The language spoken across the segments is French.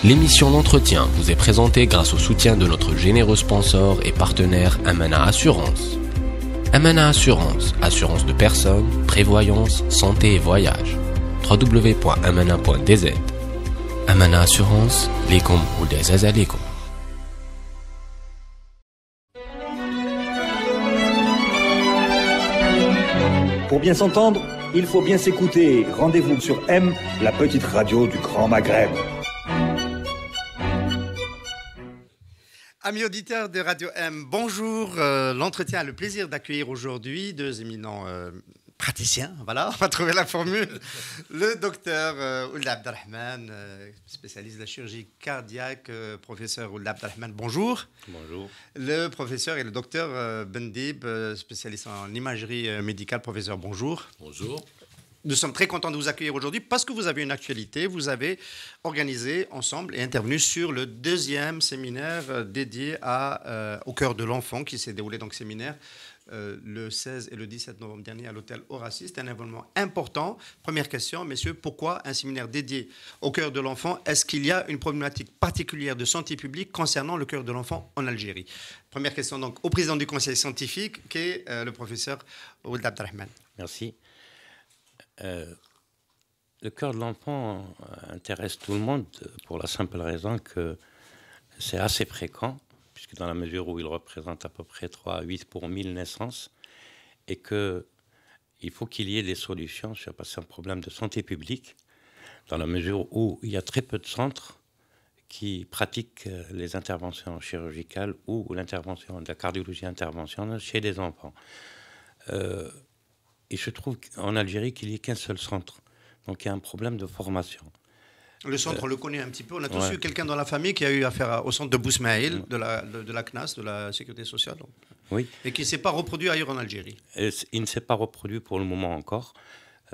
L'émission L'Entretien vous est présentée grâce au soutien de notre généreux sponsor et partenaire Amana Assurance. Amana Assurance, assurance de personnes, prévoyance, santé et voyage. www.amana.dz. Amana Assurance, lekum ou des azalekum. Pour bien s'entendre, il faut bien s'écouter. Rendez-vous sur M, la petite radio du Grand Maghreb. Amis auditeurs de Radio M, bonjour. L'entretien a le plaisir d'accueillir aujourd'hui deux éminents praticiens. Voilà, on va trouver la formule. Le docteur Ould Abdelrahman, spécialiste de la chirurgie cardiaque, professeur Ould Abdelrahman, bonjour. Bonjour. Le professeur et le docteur Bendib, spécialiste en imagerie médicale, professeur, bonjour. Bonjour. Nous sommes très contents de vous accueillir aujourd'hui parce que vous avez une actualité. Vous avez organisé ensemble et intervenu sur le deuxième séminaire dédié au cœur de l'enfant qui s'est déroulé donc séminaire le 16 et le 17 novembre dernier à l'hôtel Horacis. C'est un événement important. Première question, messieurs, pourquoi un séminaire dédié au cœur de l'enfant? Est-ce qu'il y a une problématique particulière de santé publique concernant le cœur de l'enfant en Algérie? Première question donc au président du conseil scientifique qui est le professeur Ould Abdelrahman. Merci. Le cœur de l'enfant intéresse tout le monde pour la simple raison que c'est assez fréquent, puisque dans la mesure où il représente à peu près 3 à 8 pour 1000 naissances, et qu'il faut qu'il y ait des solutions sur un problème de santé publique, dans la mesure où il y a très peu de centres qui pratiquent les interventions chirurgicales ou l'intervention de la cardiologie interventionnelle chez des enfants. Il se trouve en Algérie qu'il n'y ait qu'un seul centre. Donc il y a un problème de formation. Le centre, on le connaît un petit peu. On a tous eu quelqu'un dans la famille qui a eu affaire au centre de Bousmaïl, de la CNAS, de la Sécurité sociale. Donc. Oui. Et qui ne s'est pas reproduit ailleurs en Algérie. Il ne s'est pas reproduit pour le moment encore.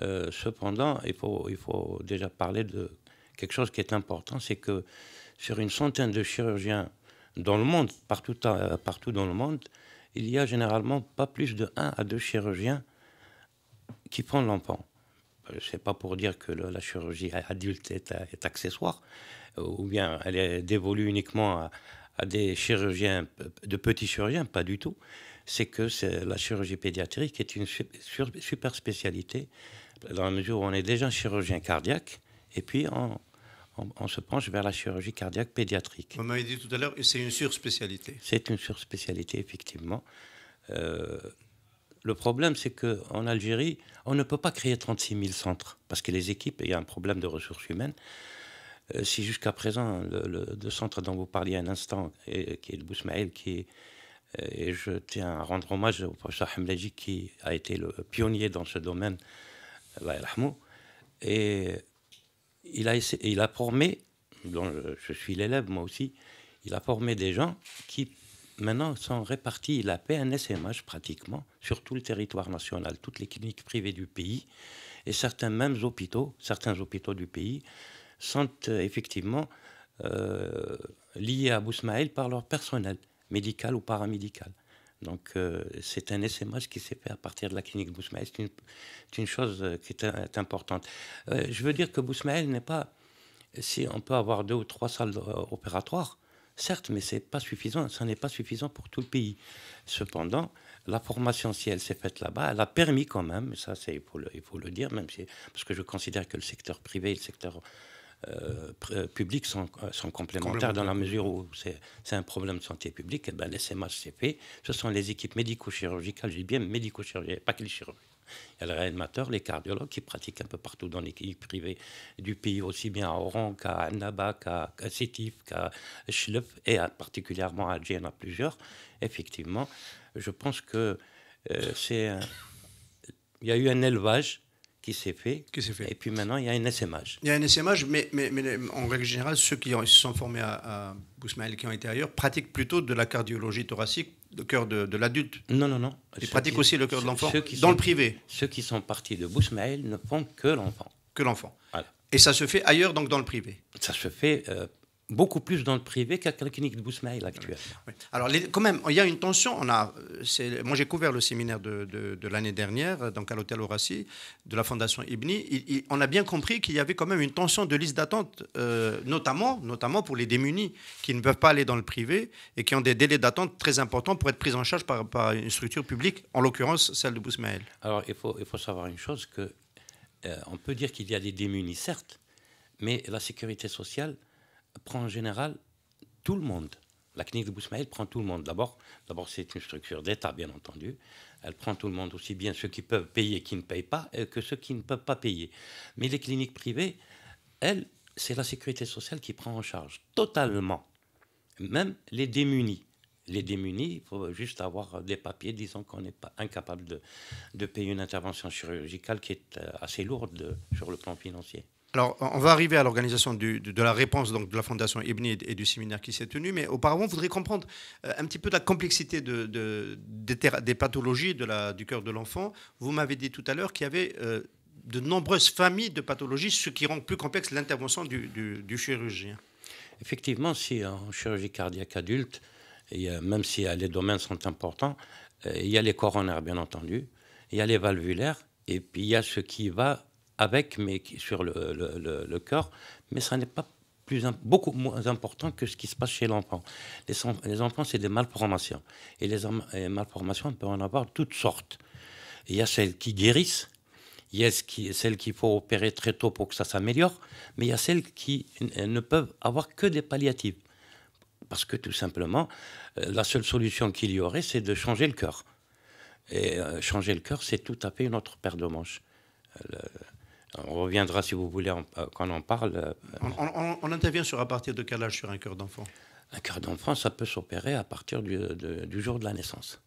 Cependant, il faut déjà parler de quelque chose qui est important, c'est que sur une centaine de chirurgiens dans le monde, partout dans le monde, il y a généralement pas plus de 1 à 2 chirurgiens qui font l'enfant. Ce n'est pas pour dire que la chirurgie adulte est accessoire, ou bien elle est dévolue uniquement à des chirurgiens, de petits chirurgiens, pas du tout. C'est que la chirurgie pédiatrique est une super spécialité, dans la mesure où on est déjà chirurgien cardiaque, et puis on se penche vers la chirurgie cardiaque pédiatrique. Vous m'avez dit tout à l'heure que c'est une surspécialité. C'est une surspécialité, effectivement. Le problème, c'est qu'en Algérie, on ne peut pas créer 36 000 centres, parce que les équipes, il y a un problème de ressources humaines. Si jusqu'à présent, le centre dont vous parliez un instant, qui est le Bousmaïl, et je tiens à rendre hommage au professeur Hamlaji, qui a été le pionnier dans ce domaine, et il a formé, dont je suis l'élève moi aussi, il a formé des gens qui maintenant sont répartis, il a fait un SMH pratiquement sur tout le territoire national, toutes les cliniques privées du pays, et certains hôpitaux du pays sont effectivement liés à Bousmaïl par leur personnel, médical ou paramédical. Donc c'est un SMH qui s'est fait à partir de la clinique Bousmaïl, c'est une chose qui est importante. Je veux dire que Bousmaïl n'est pas, si on peut avoir 2 ou 3 salles opératoires, certes, mais ce n'est pas suffisant, ça n'est pas suffisant pour tout le pays. Cependant, la formation, si elle s'est faite là-bas, elle a permis quand même, ça il faut le dire, même parce que je considère que le secteur privé et le secteur public sont complémentaires dans la mesure où c'est un problème de santé publique. Et ben, l'SMH s'est fait, ce sont les équipes médico-chirurgicales, je dis bien médico-chirurgicales, pas que les chirurgiens. Il y a les réanimateurs, les cardiologues qui pratiquent un peu partout dans les cliniques privées du pays, aussi bien à Oran qu'à Annaba, qu'à Sétif, qu'à Chlef, et particulièrement à Alger, il y en a plusieurs. Effectivement, je pense que il y a eu un élevage qui s'est fait. Et puis maintenant, il y a un SMH. Il y a un SMH, mais en règle générale, ceux qui se sont formés à Bousmaïl, qui ont été ailleurs, pratiquent plutôt de la cardiologie thoracique, le cœur de l'adulte. Non. Ils pratiquent aussi le cœur de l'enfant dans le privé. Ceux qui sont partis de Bousmaïl ne font que l'enfant. Que l'enfant. Voilà. Et ça se fait ailleurs, donc dans le privé. Ça se fait beaucoup plus dans le privé qu'à la clinique de Bousmaïl actuelle. Oui. Alors, quand même, il y a une tension. Moi, j'ai couvert le séminaire de l'année dernière, donc à l'hôtel Horaci, de la Fondation Ibni. On a bien compris qu'il y avait quand même une tension de liste d'attente, notamment pour les démunis qui ne peuvent pas aller dans le privé et qui ont des délais d'attente très importants pour être pris en charge par une structure publique, en l'occurrence celle de Bousmaïl. Alors, il faut savoir une chose, on peut dire qu'il y a des démunis, certes, mais la sécurité sociale prend en général tout le monde. La clinique de Bousmaïl prend tout le monde. D'abord, c'est une structure d'État, bien entendu. Elle prend tout le monde, aussi bien ceux qui peuvent payer et qui ne payent pas, que ceux qui ne peuvent pas payer. Mais les cliniques privées, elles, c'est la sécurité sociale qui prend en charge totalement, même les démunis. Les démunis, il faut juste avoir des papiers disant qu'on n'est pas incapable de payer une intervention chirurgicale qui est assez lourde sur le plan financier. Alors, on va arriver à l'organisation de la réponse donc, de la Fondation Ibni et du séminaire qui s'est tenu, mais auparavant, on voudrait comprendre un petit peu la complexité des pathologies du cœur de l'enfant. Vous m'avez dit tout à l'heure qu'il y avait de nombreuses familles de pathologies, ce qui rend plus complexe l'intervention du chirurgien. Effectivement, si en chirurgie cardiaque adulte, même si les domaines sont importants, il y a les coronaires, bien entendu, il y a les valvulaires, et puis il y a ce qui va avec, mais sur le cœur, mais ça n'est pas beaucoup moins important que ce qui se passe chez l'enfant. Les enfants, c'est des malformations. Et les malformations, on peut en avoir toutes sortes. Il y a celles qui guérissent, il y a celles qu'il faut opérer très tôt pour que ça s'améliore, mais il y a celles qui ne peuvent avoir que des palliatives. Parce que tout simplement, la seule solution qu'il y aurait, c'est de changer le cœur. Et changer le cœur, c'est tout à fait une autre paire de manches. On reviendra, si vous voulez, quand on en parle. On intervient à partir de quel âge sur un cœur d'enfant? Un cœur d'enfant, ça peut s'opérer à partir du jour de la naissance.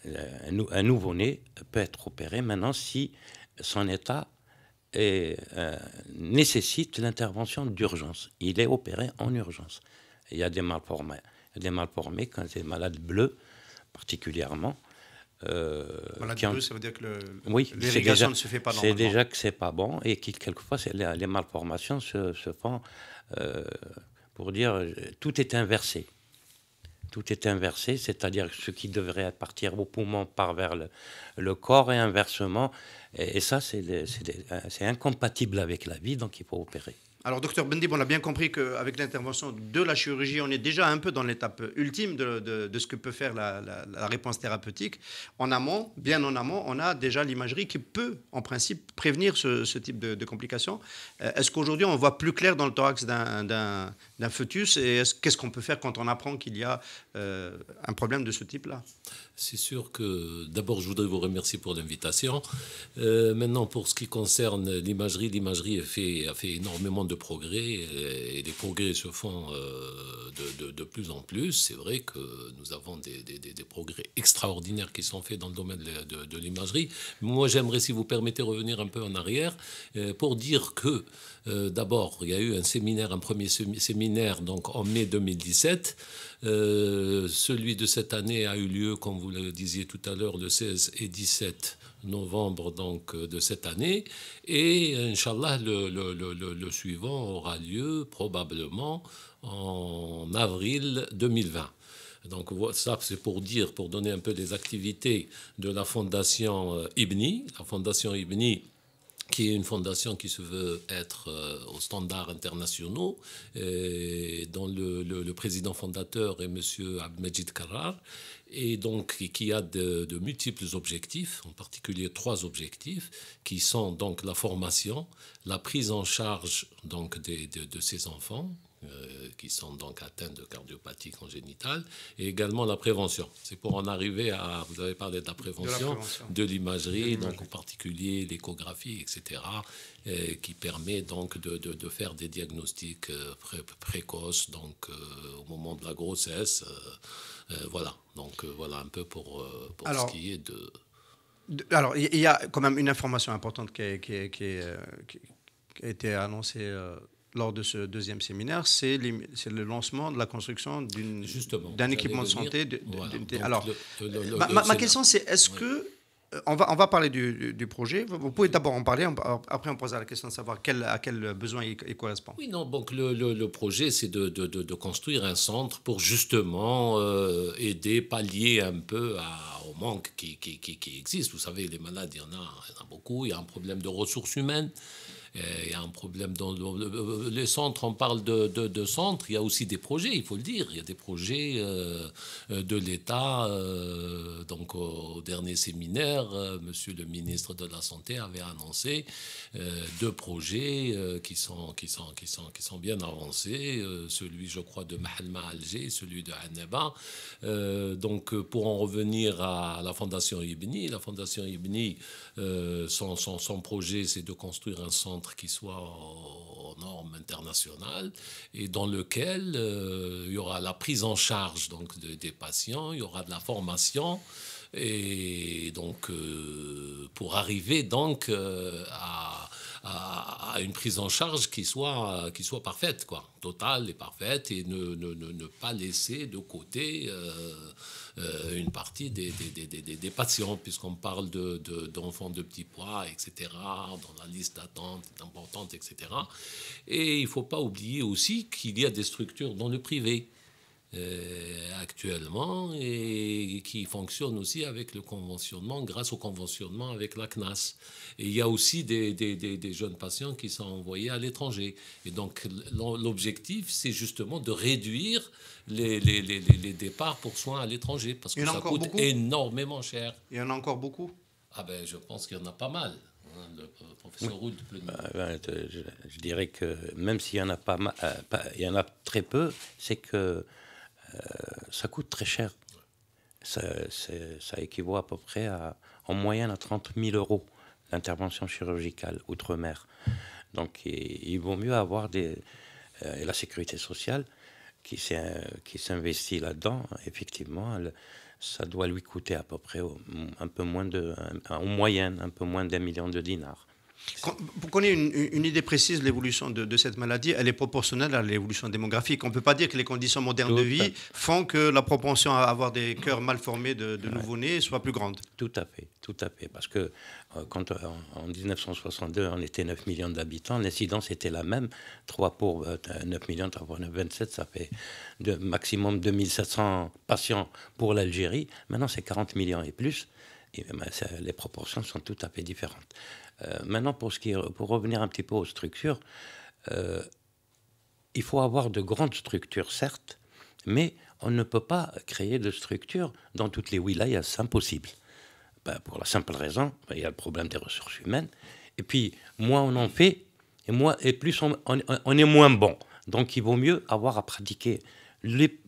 Un nouveau-né peut être opéré maintenant si son état nécessite l'intervention d'urgence. Il est opéré en urgence. Il y a des malformés quand c'est malade bleu, particulièrement. Malade bleu, ça veut dire que oui, l'irrigation ne se fait pas normalement. C'est déjà que c'est pas bon et quelquefois les malformations se font, pour dire, tout est inversé. Tout est inversé, c'est-à-dire que ce qui devrait partir au poumon part vers le corps et inversement. Et ça, c'est incompatible avec la vie, donc il faut opérer. Alors, docteur Bendib, on a bien compris qu'avec l'intervention de la chirurgie, on est déjà un peu dans l'étape ultime de ce que peut faire la réponse thérapeutique. En amont, bien en amont, on a déjà l'imagerie qui peut, en principe, prévenir ce type de complications. Est-ce qu'aujourd'hui, on voit plus clair dans le thorax d'un fœtus et qu'est-ce qu'on peut faire quand on apprend qu'il y a un problème de ce type-là? C'est sûr que, d'abord, je voudrais vous remercier pour l'invitation. Maintenant, pour ce qui concerne l'imagerie a fait énormément de progrès et les progrès se font de plus en plus. C'est vrai que nous avons des progrès extraordinaires qui sont faits dans le domaine de l'imagerie. Moi, j'aimerais, si vous permettez, revenir un peu en arrière pour dire que, d'abord, il y a eu un premier séminaire donc, en mai 2017. Celui de cette année a eu lieu, comme vous le disiez tout à l'heure, le 16 et 17 novembre donc, de cette année. Et, Inch'Allah, le suivant aura lieu probablement en avril 2020. Donc ça, c'est pour donner un peu les activités de la Fondation Ibni. La Fondation Ibni, qui est une fondation qui se veut être aux standards internationaux, dont le président fondateur est M. Abdelmejid Karrar, et donc qui a de multiples objectifs, en particulier 3 objectifs, qui sont donc la formation, la prise en charge donc de ces enfants, qui sont donc atteints de cardiopathie congénitale, et également la prévention. C'est pour en arriver à, vous avez parlé de la prévention, de l'imagerie, donc en particulier l'échographie, etc., qui permet donc de faire des diagnostics précoces, donc au moment de la grossesse. Voilà, donc voilà un peu pour alors, ce qui est de... Alors, il y a quand même une information importante qui a été annoncée lors de ce deuxième séminaire, c'est le lancement de la construction d'un équipement de santé. Voilà. Alors, ma question, c'est est-ce que on va parler du projet. Vous pouvez d'abord en parler, après on posera la question de savoir à quel besoin il correspond. Oui, non, donc le projet, c'est de construire un centre pour justement aider, pallier un peu au manque qui existe. Vous savez, les malades, il y en a beaucoup. Il y a un problème de ressources humaines. Il y a un problème dans les centres, on parle de centres, il y a aussi des projets, il faut le dire. Il y a des projets de l'État. Donc au dernier séminaire, monsieur le ministre de la Santé avait annoncé 2 projets qui sont bien avancés. Celui, je crois, de Mahalma Alger, celui de Annaba. Donc pour en revenir à la Fondation Ibni, son projet, c'est de construire un centre qui soit aux normes internationales et dans lequel il y aura la prise en charge donc, des patients, il y aura de la formation et donc pour arriver donc à une prise en charge qui soit parfaite, quoi, totale et parfaite, et ne pas laisser de côté une partie des patients, puisqu'on parle d'enfants de petit poids, etc., dont la liste d'attente est importante, etc. Et il ne faut pas oublier aussi qu'il y a des structures dans le privé actuellement et qui fonctionnent aussi avec le conventionnement, grâce au conventionnement avec la CNAS. Et il y a aussi des jeunes patients qui sont envoyés à l'étranger. Et donc l'objectif, c'est justement de réduire les départs pour soins à l'étranger, parce que ça coûte énormément cher. Il y en a encore beaucoup? Ah ben, je pense qu'il y en a pas mal. Le professeur Oud. Je dirais que même s'il y en a il y en a très peu, c'est que ça coûte très cher. Ça équivaut à peu près en moyenne à 30 000 € l'intervention chirurgicale outre-mer. Donc il vaut mieux avoir la sécurité sociale qui s'investit là-dedans. Effectivement, ça doit lui coûter à peu près un peu moins en moyenne, un peu moins d'1 million de dinars. Pour qu'on ait une idée précise de l'évolution de cette maladie, elle est proportionnelle à l'évolution démographique. On ne peut pas dire que les conditions modernes de vie font que la propension à avoir des cœurs mal formés de nouveau-nés soit plus grande. Tout à fait. Parce que quand en 1962, on était 9 millions d'habitants, l'incidence était la même. 3 pour 9 millions, 3 pour 9, 27, ça fait maximum 2700 patients pour l'Algérie. Maintenant, c'est 40 millions et plus. Et les proportions sont tout à fait différentes. Maintenant, pour revenir un petit peu aux structures, il faut avoir de grandes structures, certes, mais on ne peut pas créer de structures dans toutes les wilayas, c'est impossible. Pour la simple raison, il y a le problème des ressources humaines, et puis moins on en fait, et plus on est moins bon. Donc il vaut mieux avoir à pratiquer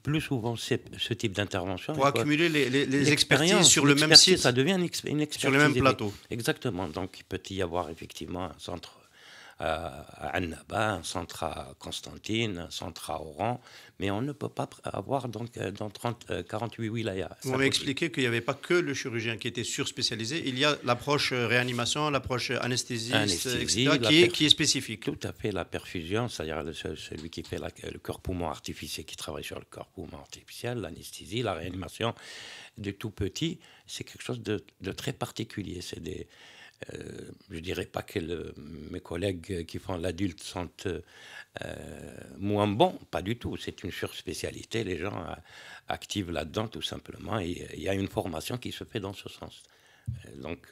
plus souvent ce type d'intervention. Pour accumuler les expertises sur le même site. Ça devient une expertise. Sur le même plateau. Exactement. Donc il peut y avoir effectivement un centre à Annaba, un centre à Constantine, un centre à Oran, mais on ne peut pas avoir donc dans 48 wilayas. Vous m'avez expliqué qu'il n'y avait pas que le chirurgien qui était surspécialisé, il y a l'approche réanimation, l'approche anesthésie, etc., qui est spécifique. Tout à fait, la perfusion, c'est-à-dire celui qui fait le cœur-poumon artificiel, qui travaille sur le cœur-poumon artificiel, l'anesthésie, la réanimation, de tout petit, c'est quelque chose de très particulier. C'est je ne dirais pas que mes collègues qui font l'adulte sont moins bons, pas du tout. C'est une surspécialité, les gens activent là-dedans tout simplement. Et il y a une formation qui se fait dans ce sens. Donc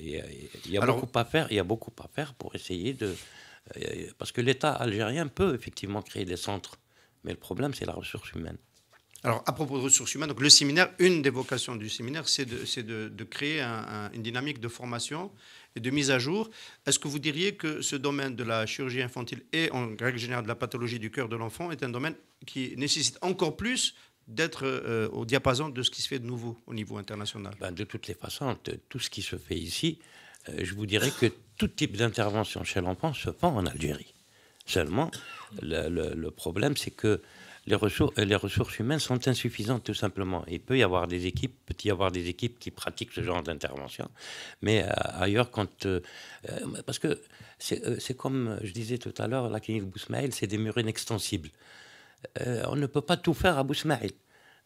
il y a beaucoup à faire pour essayer parce que l'État algérien peut effectivement créer des centres, mais le problème c'est la ressource humaine. Alors, à propos de ressources humaines, donc le séminaire, une des vocations du séminaire, c'est de créer une dynamique de formation et de mise à jour. Est-ce que vous diriez que ce domaine de la chirurgie infantile et en règle générale de la pathologie du cœur de l'enfant est un domaine qui nécessite encore plus d'être au diapason de ce qui se fait de nouveau au niveau international? De toutes les façons, tout ce qui se fait ici, je vous dirais que tout type d'intervention chez l'enfant se fait en Algérie. Seulement, le problème, c'est que les ressources humaines sont insuffisantes, tout simplement. Il peut y avoir des équipes qui pratiquent ce genre d'intervention, mais ailleurs, parce que c'est comme je disais tout à l'heure, la clinique Bousmaïl, c'est des murs inextensibles. On ne peut pas tout faire à Bousmaïl.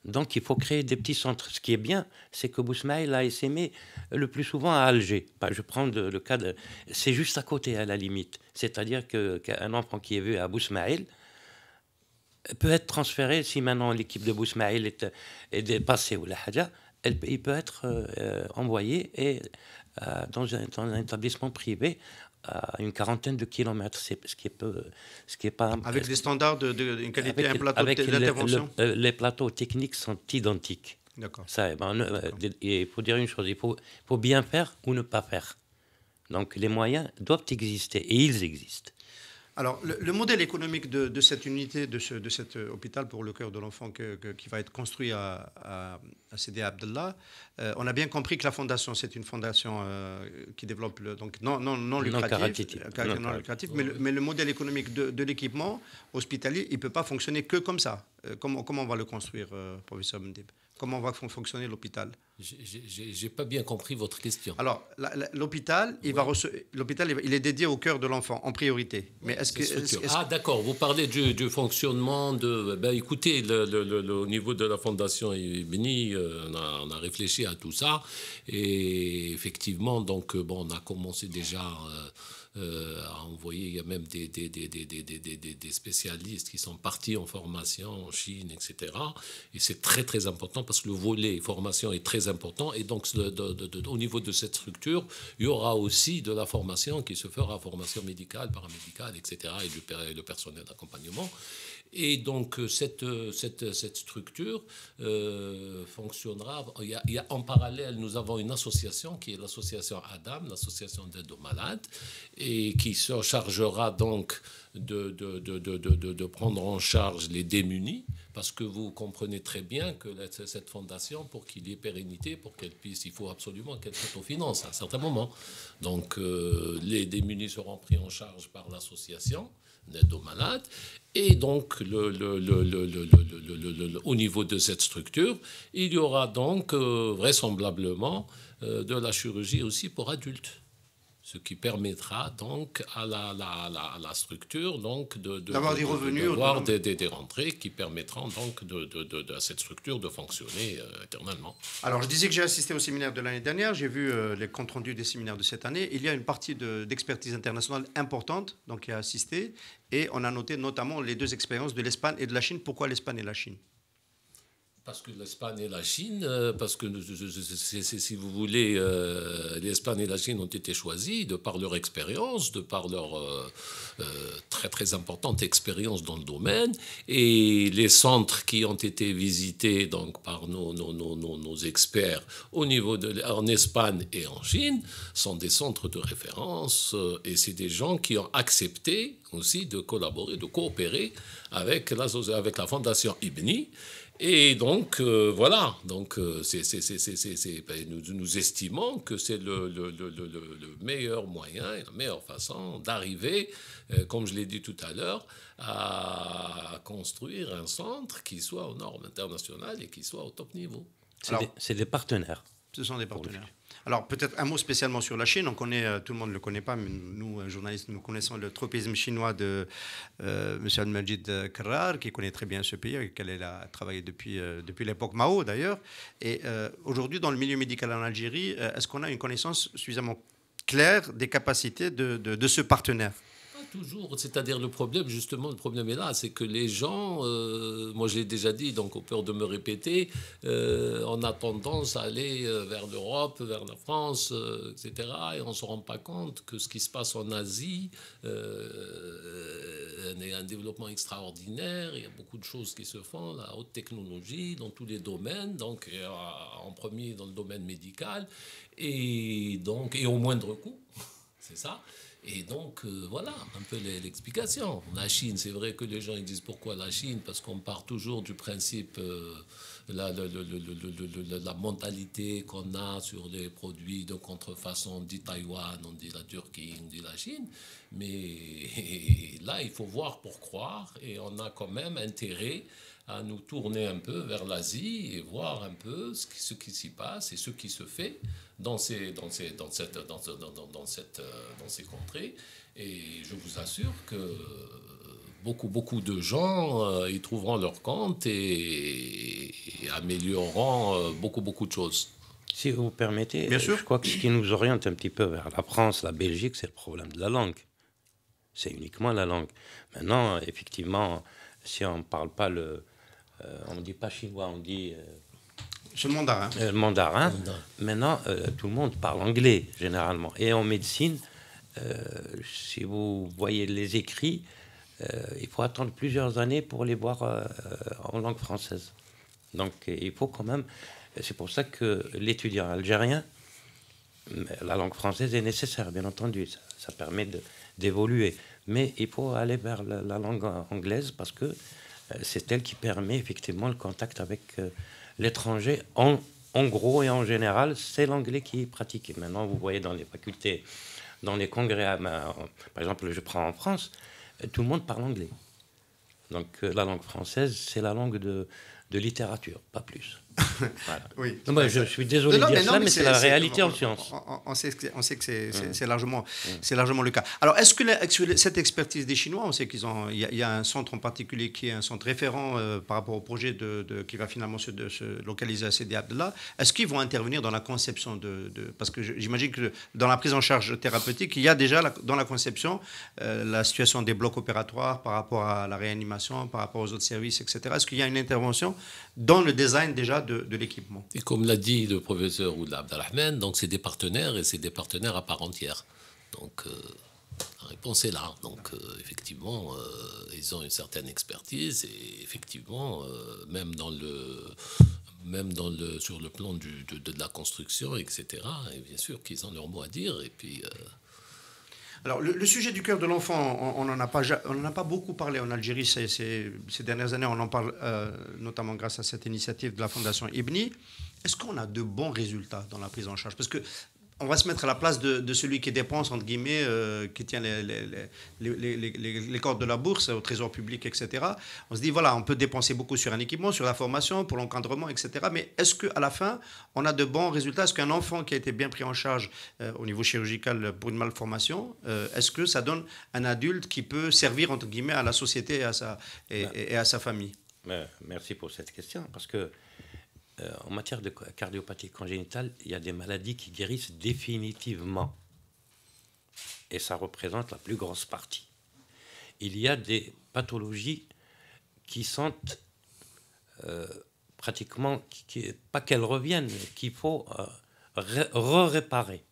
Donc, il faut créer des petits centres. Ce qui est bien, c'est que Bousmaïl a essaimé le plus souvent à Alger. Je prends le cas de... C'est juste à côté, à la limite. C'est-à-dire qu'un enfant qui est vu à Bousmaïl peut être transféré, si maintenant l'équipe de Bousmaïl est dépassée ou la haja, il peut être envoyé dans un établissement privé à une quarantaine de kilomètres, ce qui est pas... Avec des standards d'une qualité, un plateau avec d'intervention. Les plateaux techniques sont identiques. D'accord. Ça, il faut dire une chose, il faut bien faire ou ne pas faire. Donc les moyens doivent exister, et ils existent. Alors, le modèle économique de cette unité, de cet hôpital pour le cœur de l'enfant qui va être construit à Sidi Abdallah, on a bien compris que la fondation, c'est une fondation qui développe donc non lucratif, mais le modèle économique de l'équipement hospitalier, il ne peut pas fonctionner que comme ça. Comment on va le construire, professeur Mendib? Comment va fonctionner l'hôpital? J'ai pas bien compris votre question. Alors, l'hôpital, il est dédié au cœur de l'enfant en priorité. Mais Ah, d'accord. Vous parlez du fonctionnement de. Écoutez, au niveau de la fondation Ibni, on a réfléchi à tout ça, et effectivement, donc on a commencé déjà. À envoyer, il y a même des spécialistes qui sont partis en formation en Chine, etc. Et c'est très très important parce que le volet formation est très important. Et donc au niveau de cette structure, il y aura aussi de la formation qui se fera, formation médicale, paramédicale, etc. et le personnel d'accompagnement. Et donc cette structure fonctionnera. En parallèle, nous avons une association qui est l'association ADAM, l'association d'aide aux malades, et qui se chargera donc de prendre en charge les démunis, parce que vous comprenez très bien que cette fondation, pour qu'il y ait pérennité, pour qu'elle puisse, il faut absolument qu'elle s'autofinance à un certain moment. Donc les démunis seront pris en charge par l'association d'aide aux malades. Et donc, au niveau de cette structure, il y aura donc vraisemblablement de la chirurgie aussi pour adultes. Ce qui permettra donc à la structure donc d'avoir des revenus, d'avoir des rentrées qui permettront donc à cette structure de fonctionner éternellement. Alors, je disais que j'ai assisté au séminaire de l'année dernière, j'ai vu les comptes rendus des séminaires de cette année. Il y a une partie d'expertise internationale importante donc, qui a assisté, et on a noté notamment les deux expériences de l'Espagne et de la Chine. Pourquoi l'Espagne et la Chine? Parce que l'Espagne et la Chine, parce que si vous voulez, l'Espagne et la Chine ont été choisis de par leur expérience, de par leur très très importante expérience dans le domaine, et les centres qui ont été visités donc par nos experts au niveau en Espagne et en Chine sont des centres de référence, et c'est des gens qui ont accepté aussi de collaborer, de coopérer avec la Fondation Ibni. Et donc, voilà, donc, nous estimons que c'est le meilleur moyen et la meilleure façon d'arriver, comme je l'ai dit tout à l'heure, à construire un centre qui soit aux normes internationales et qui soit au top niveau. C'est des partenaires. Ce sont des partenaires. Alors, peut-être un mot spécialement sur la Chine. On connaît, tout le monde ne le connaît pas, mais nous, journalistes, nous connaissons le tropisme chinois de M. Al-Majid Karrar, qui connaît très bien ce pays, avec lequel il a travaillé depuis l'époque Mao, d'ailleurs. Et aujourd'hui, dans le milieu médical en Algérie, est-ce qu'on a une connaissance suffisamment claire des capacités de ce partenaire? Toujours, c'est-à-dire le problème est là, c'est que les gens, moi je l'ai déjà dit, donc au peur de me répéter, on a tendance à aller vers l'Europe, vers la France, etc. Et on ne se rend pas compte que ce qui se passe en Asie est un développement extraordinaire. Il y a beaucoup de choses qui se font, la haute technologie dans tous les domaines, donc en premier dans le domaine médical, et au moindre coût, c'est ça. Et donc, voilà un peu l'explication. La Chine, c'est vrai que les gens ils disent pourquoi la Chine, parce qu'on part toujours du principe, la mentalité qu'on a sur les produits de contrefaçon. On dit Taïwan, on dit la Turquie, on dit la Chine. Mais là, il faut voir pour croire, et on a quand même intérêt à nous tourner un peu vers l'Asie et voir un peu ce qui s'y passe et ce qui se fait dans ces contrées. Et je vous assure que beaucoup de gens y trouveront leur compte et amélioreront beaucoup de choses. Si vous permettez, Bien sûr. je crois que ce qui nous oriente un petit peu vers la France, la Belgique, c'est le problème de la langue. C'est uniquement la langue. Maintenant, effectivement, si on ne parle pas on ne dit pas chinois, on dit C'est le mandarin. mandarin. Maintenant, tout le monde parle anglais, généralement. Et en médecine, si vous voyez les écrits, il faut attendre plusieurs années pour les voir en langue française. Donc, il faut quand même... C'est pour ça que l'étudiant algérien, la langue française est nécessaire, bien entendu. Ça permet d'évoluer. Mais il faut aller vers la langue anglaise parce que c'est elle qui permet effectivement le contact avec l'étranger. En gros et en général, c'est l'anglais qui est pratiqué. Maintenant, vous voyez dans les facultés, dans les congrès, par exemple, je prends en France, tout le monde parle anglais. Donc la langue française, c'est la langue de littérature, pas plus. Voilà. Oui. Non, moi, je suis désolé de dire ça, mais c'est la réalité en sciences. On sait que c'est largement le cas. Alors, est-ce que cette expertise des Chinois, on sait il y a un centre en particulier qui est un centre référent par rapport au projet qui va finalement se localiser à Sidi Abdallah. Est-ce qu'ils vont intervenir dans la conception parce que j'imagine que dans la prise en charge thérapeutique, il y a déjà dans la conception la situation des blocs opératoires par rapport à la réanimation, par rapport aux autres services, etc. Est-ce qu'il y a une intervention dans le design déjà de l'équipement? Et comme l'a dit le professeur Ould Abdelrahman, donc c'est des partenaires et c'est des partenaires à part entière. Donc la réponse est là. Donc effectivement, ils ont une certaine expertise et effectivement, même sur le plan de la construction, etc. Et bien sûr qu'ils ont leur mot à dire. Et puis alors, le sujet du cœur de l'enfant, on n'en a pas beaucoup parlé en Algérie ces dernières années. On en parle notamment grâce à cette initiative de la Fondation Ibni. Est-ce qu'on a de bons résultats dans la prise en charge? Parce que on va se mettre à la place de celui qui dépense, entre guillemets, qui tient les cordes de la bourse au trésor public, etc. On se dit, voilà, on peut dépenser beaucoup sur un équipement, sur la formation, pour l'encadrement, etc. Mais est-ce qu'à la fin, on a de bons résultats? Est-ce qu'un enfant qui a été bien pris en charge au niveau chirurgical pour une malformation, est-ce que ça donne un adulte qui peut servir, entre guillemets, à la société et à sa famille? Merci pour cette question, parce que en matière de cardiopathie congénitale, il y a des maladies qui guérissent définitivement. Et ça représente la plus grosse partie. Il y a des pathologies qui sont pratiquement, pas qu'elles reviennent, mais qu'il faut réparer.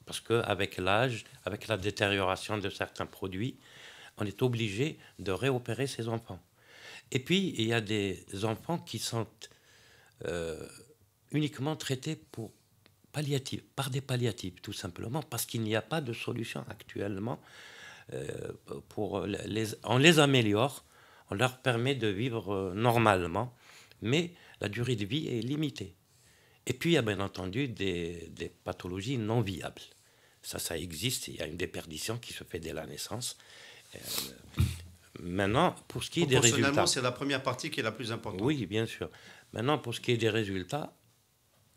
Parce qu'avec l'âge, avec la détérioration de certains produits, on est obligé de réopérer ces enfants. Et puis, il y a des enfants qui sont uniquement traités par des palliatifs, tout simplement, parce qu'il n'y a pas de solution actuellement. On les améliore, on leur permet de vivre normalement, mais la durée de vie est limitée. Et puis, il y a bien entendu des pathologies non viables. Ça existe, il y a une déperdition qui se fait dès la naissance. Maintenant, pour ce qui est des résultats... Proportionnellement, c'est la première partie qui est la plus importante. Oui, bien sûr. Maintenant, pour ce qui est des résultats,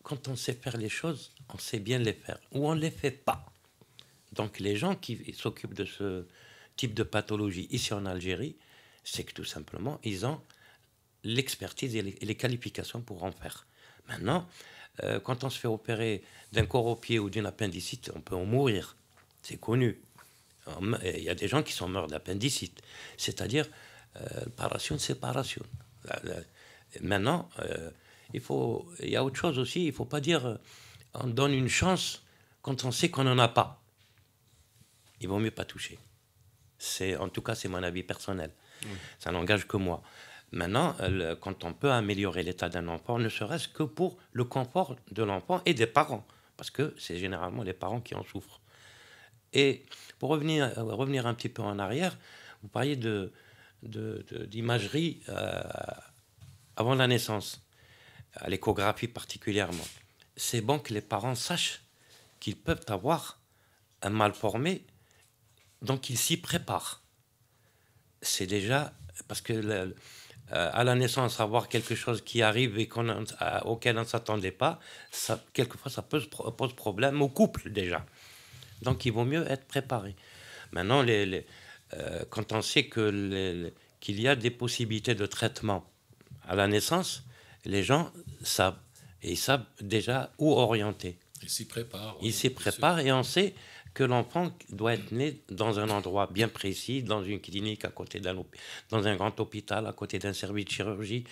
quand on sait faire les choses, on sait bien les faire. Ou on ne les fait pas. Donc, les gens qui s'occupent de ce type de pathologie ici en Algérie, c'est que tout simplement, ils ont l'expertise et les qualifications pour en faire. Maintenant, quand on se fait opérer d'un corps au pied ou d'une appendicite, on peut en mourir. C'est connu. Il y a des gens qui sont morts d'appendicite. C'est-à-dire, séparation. Maintenant, il y a autre chose aussi. Il ne faut pas dire on donne une chance quand on sait qu'on n'en a pas. Il vaut mieux pas toucher. En tout cas, c'est mon avis personnel. Ça n'engage que moi. Maintenant, quand on peut améliorer l'état d'un enfant, ne serait-ce que pour le confort de l'enfant et des parents, parce que c'est généralement les parents qui en souffrent. Et pour revenir un petit peu en arrière, vous parliez d'imagerie avant la naissance, à l'échographie particulièrement. C'est bon que les parents sachent qu'ils peuvent avoir un mal formé, donc ils s'y préparent. C'est déjà... Parce que à la naissance, avoir quelque chose qui arrive et auquel on ne s'attendait pas, quelquefois ça pose problème au couple déjà. Donc il vaut mieux être préparé. Maintenant, quand on sait qu'il y a des possibilités de traitement à la naissance, les gens savent. Et ils savent déjà où orienter. Ils s'y préparent. Ils s'y préparent et on sait que l'enfant doit être né dans un endroit bien précis, dans une clinique à côté dans un grand hôpital, à côté d'un service de chirurgie.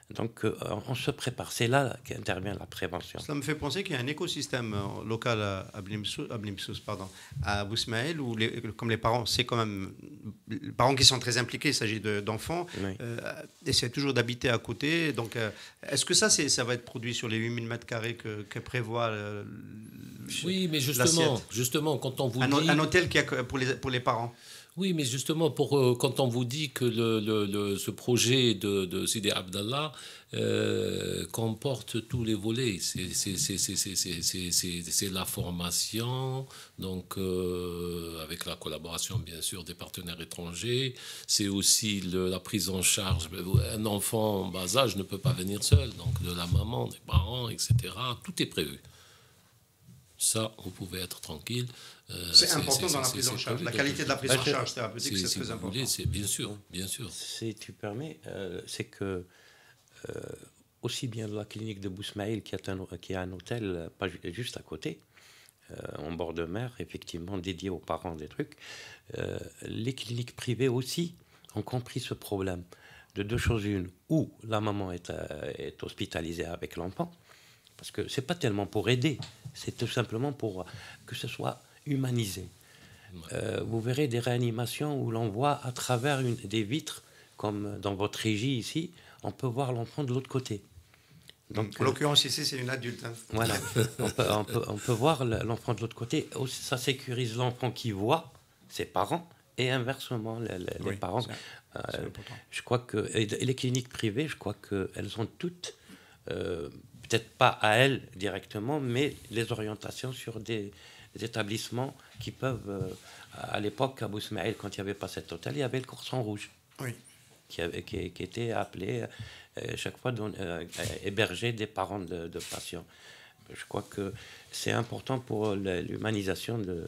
Donc, on se prépare. C'est là qu'intervient la prévention. Ça me fait penser qu'il y a un écosystème local à Blimsous, à Abou Smaïl, où comme les parents, c'est quand même les parents qui sont très impliqués, il s'agit d'enfants, Oui. essaient toujours d'habiter à côté. Donc, est-ce que ça va être produit sur les 8000 m² que prévoit Oui, mais l'assiette justement, quand on vous dit... Un hôtel qui a pour les parents. Oui, mais justement, quand on vous dit que ce projet de Sidi Abdallah comporte tous les volets, c'est la formation, donc avec la collaboration bien sûr des partenaires étrangers, c'est aussi la prise en charge. Un enfant en bas âge ne peut pas venir seul, donc de la maman, des parents, etc. Tout est prévu. Ça, vous pouvez être tranquille. C'est important dans la prise en charge. La qualité de la prise en charge thérapeutique, c'est très important. C'est bien sûr, bien sûr. Si tu permets, c'est que aussi bien la clinique de Bousmaïl, qui est un hôtel pas juste à côté, en bord de mer, effectivement dédié aux parents des trucs, les cliniques privées aussi ont compris ce problème. De deux choses une, où la maman est hospitalisée avec l'enfant, parce que c'est pas tellement pour aider, c'est tout simplement pour que ce soit humanisé. Vous verrez des réanimations où l'on voit à travers des vitres, comme dans votre régie ici, on peut voir l'enfant de l'autre côté. Donc, en l'occurrence ici, c'est une adulte. Hein. Voilà, on peut voir l'enfant de l'autre côté. Ça sécurise l'enfant qui voit ses parents et inversement les parents. Je crois que et les cliniques privées, je crois qu'elles ont toutes, peut-être pas à elles directement, mais les orientations sur des établissements qui peuvent, à l'époque, à Abou Smaïl, quand il n'y avait pas cet hôtel, il y avait le Courson Rouge, oui. qui était appelé chaque fois héberger des parents de patients. Je crois que c'est important pour l'humanisation de...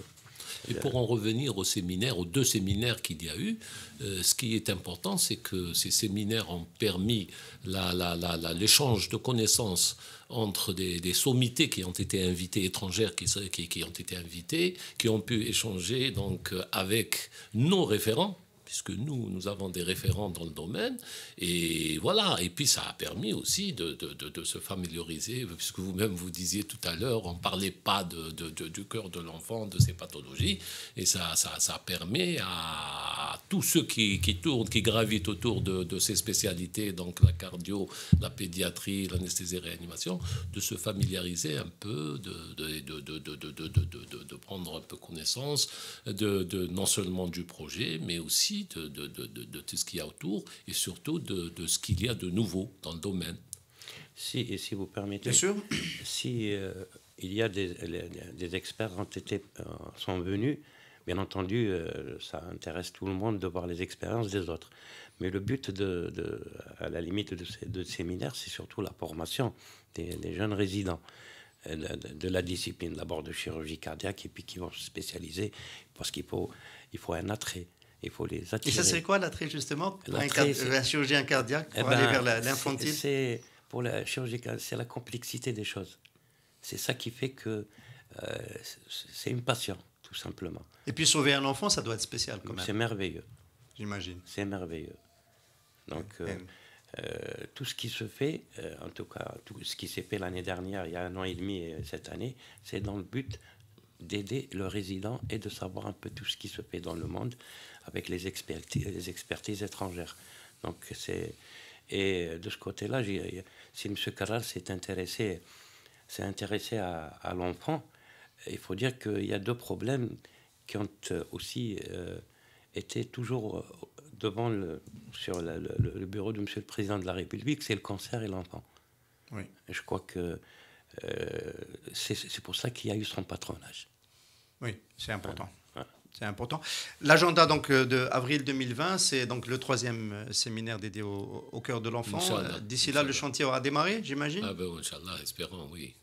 Et pour en revenir aux séminaires, aux 2 séminaires qu'il y a eu, ce qui est important, c'est que ces séminaires ont permis l'échange de connaissances entre des sommités qui ont été invitées, étrangères qui ont été invitées, qui ont pu échanger donc avec nos référents, puisque nous avons des référents dans le domaine, et voilà. Et puis ça a permis aussi de se familiariser, puisque vous-même vous disiez tout à l'heure, on ne parlait pas du cœur de l'enfant, de ses pathologies, et ça permet à tous ceux qui tournent, qui gravitent autour de ces spécialités, donc la cardio, la pédiatrie, l'anesthésie-réanimation, de se familiariser un peu, de prendre un peu connaissance non seulement du projet, mais aussi de tout ce qu'il y a autour et surtout de ce qu'il y a de nouveau dans le domaine. Si vous permettez, bien sûr. Si il y a des experts sont venus, bien entendu, ça intéresse tout le monde de voir les expériences des autres. Mais le but, à la limite de ces séminaires, c'est surtout la formation des jeunes résidents de la discipline, d'abord de chirurgie cardiaque, et puis qui vont se spécialiser, parce qu'il faut un attrait. Il faut les attirer. Et ça, c'est quoi l'attrait, justement, pour un chirurgien cardiaque, pour aller vers l'infantile? Pour la chirurgie cardiaque, c'est la complexité des choses. C'est ça qui fait que c'est une passion, tout simplement. Et puis sauver un enfant, ça doit être spécial quand même. C'est merveilleux. J'imagine. C'est merveilleux. Donc, tout ce qui se fait, en tout cas, tout ce qui s'est fait l'année dernière, il y a 1 an et demi, et cette année, c'est dans le but d'aider le résident et de savoir un peu tout ce qui se fait dans le monde avec les expertises étrangères. Donc, et de ce côté-là, si M. Carral s'est intéressé à l'enfant, il faut dire qu'il y a 2 problèmes qui ont aussi été toujours sur le bureau de M. le Président de la République, c'est le cancer et l'enfant. Oui. Et je crois que c'est pour ça qu'il y a eu son patronage. Oui, c'est important. Voilà. C'est important. L'agenda donc de avril 2020, c'est donc le 3e séminaire dédié au cœur de l'enfant. D'ici là, le chantier aura démarré, j'imagine. Ah ben, Inch'Allah, espérons, oui.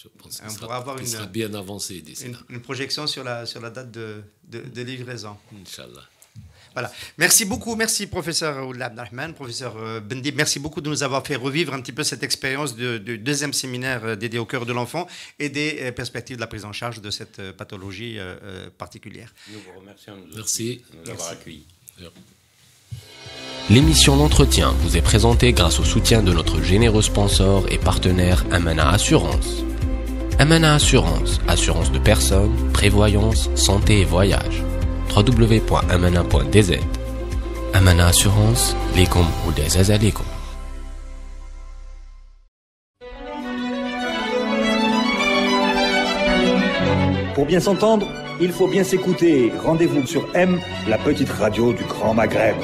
Je pense On pourra avoir qu'il sera bien avancé d'ici là. Une projection sur la date de livraison. Inch'Allah. Voilà. Merci beaucoup, merci professeur Oula Abdelrahman, professeur Bendib, merci beaucoup de nous avoir fait revivre un petit peu cette expérience du deuxième séminaire dédié au cœur de l'enfant et des perspectives de la prise en charge de cette pathologie particulière. Nous vous remercions de nous avoir accueillis. L'émission L'Entretien vous est présentée grâce au soutien de notre généreux sponsor et partenaire Amana Assurance. Amana Assurance, assurance de personnes, prévoyance, santé et voyage. www.amana.dz. Amana Assurance, lekum ou des azalekum. Pour bien s'entendre, il faut bien s'écouter. Rendez-vous sur M, la petite radio du Grand Maghreb.